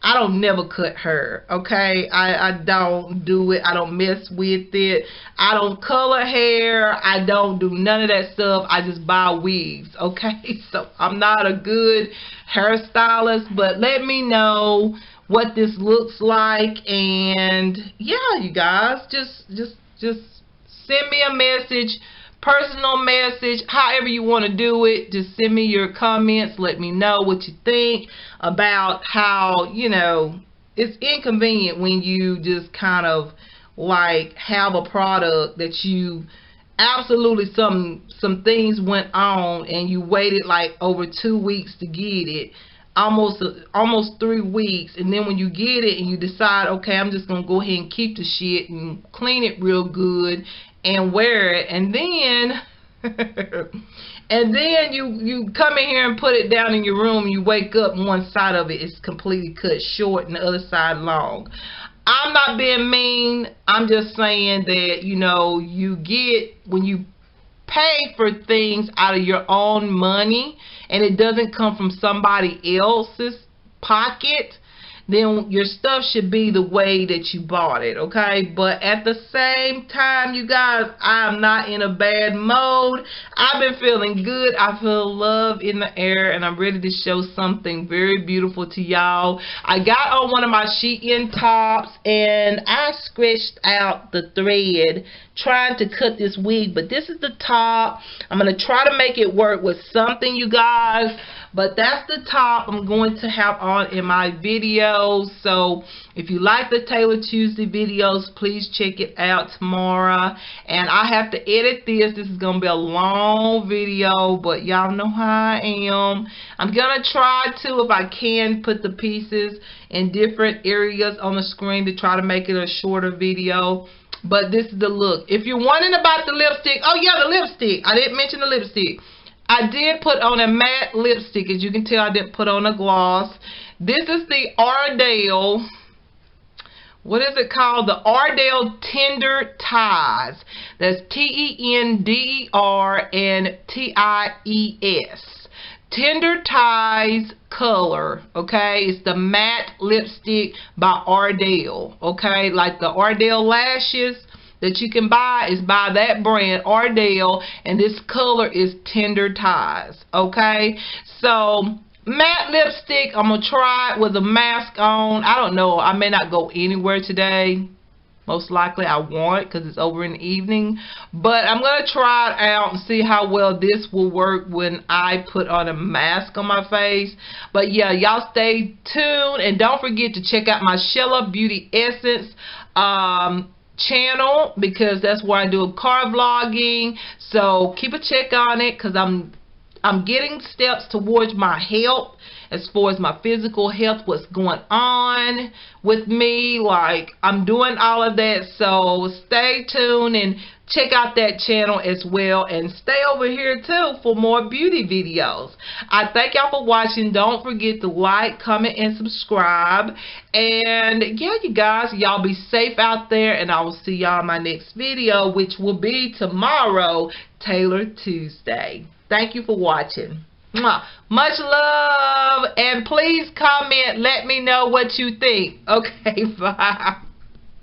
Speaker 1: I don't never cut hair, okay? I don't do it. I don't mess with it. I don't color hair. I don't do none of that stuff. I just buy wigs, okay? So I'm not a good hairstylist, but let me know what this looks like. And yeah, you guys, just send me a message, personal message, however you want to do it. Just send me your comments. Let me know what you think about how, you know, it's inconvenient when you just kind of like have a product that you absolutely some things went on and you waited like over 2 weeks to get it. Almost 3 weeks, and then when you get it and you decide, okay, I'm just gonna go ahead and keep the shit and clean it real good and wear it, and then and then you come in here and put it down in your room, and you wake up and one side of it is completely cut short and the other side long. I'm not being mean. I'm just saying that, you know, you get, when you pay for things out of your own money and it doesn't come from somebody else's pocket, then your stuff should be the way that you bought it, okay? But at the same time, you guys, I'm not in a bad mode. I've been feeling good. I feel love in the air, and I'm ready to show something very beautiful to y'all. I got on one of my Shein tops, and I scratched out the thread trying to cut this wig, but this is the top. I'm going to try to make it work with something, you guys. But that's the top I'm going to have on in my videos. So if you like the Taylor Tuesday videos, please check it out tomorrow. And I have to edit this. This is going to be a long video, but y'all know how I am. I'm going to try to, if I can, put the pieces in different areas on the screen to try to make it a shorter video. But this is the look. If you're wondering about the lipstick, oh yeah, the lipstick. I didn't mention the lipstick. I did put on a matte lipstick. As you can tell, I didn't put on a gloss. This is the Ardell. What is it called? The Ardell Tender Ties. That's T-E-N-D-E-R and T-I-E-S. Tender Ties color, okay? It's the matte lipstick by Ardell, okay? Like the Ardell lashes that you can buy is by that brand, Ardell, and this color is Tender Ties, okay? So matte lipstick, I'm gonna try it with a mask on. I don't know, I may not go anywhere today. Most likely I won't, because it's over in the evening, but I'm gonna try it out and see how well this will work when I put on a mask on my face. But yeah, y'all stay tuned, and don't forget to check out my Shella Beauty Essence channel, because that's where I do car vlogging. So keep a check on it, because I'm getting steps towards my health, as far as my physical health, what's going on with me. Like, I'm doing all of that. So stay tuned and check out that channel as well, and stay over here too for more beauty videos. I thank y'all for watching. Don't forget to like, comment, and subscribe. And yeah, you guys, y'all be safe out there, and I will see y'all in my next video, which will be tomorrow, Taylor Tuesday. Thank you for watching. Mwah. Much love, and please comment, let me know what you think. Okay, bye.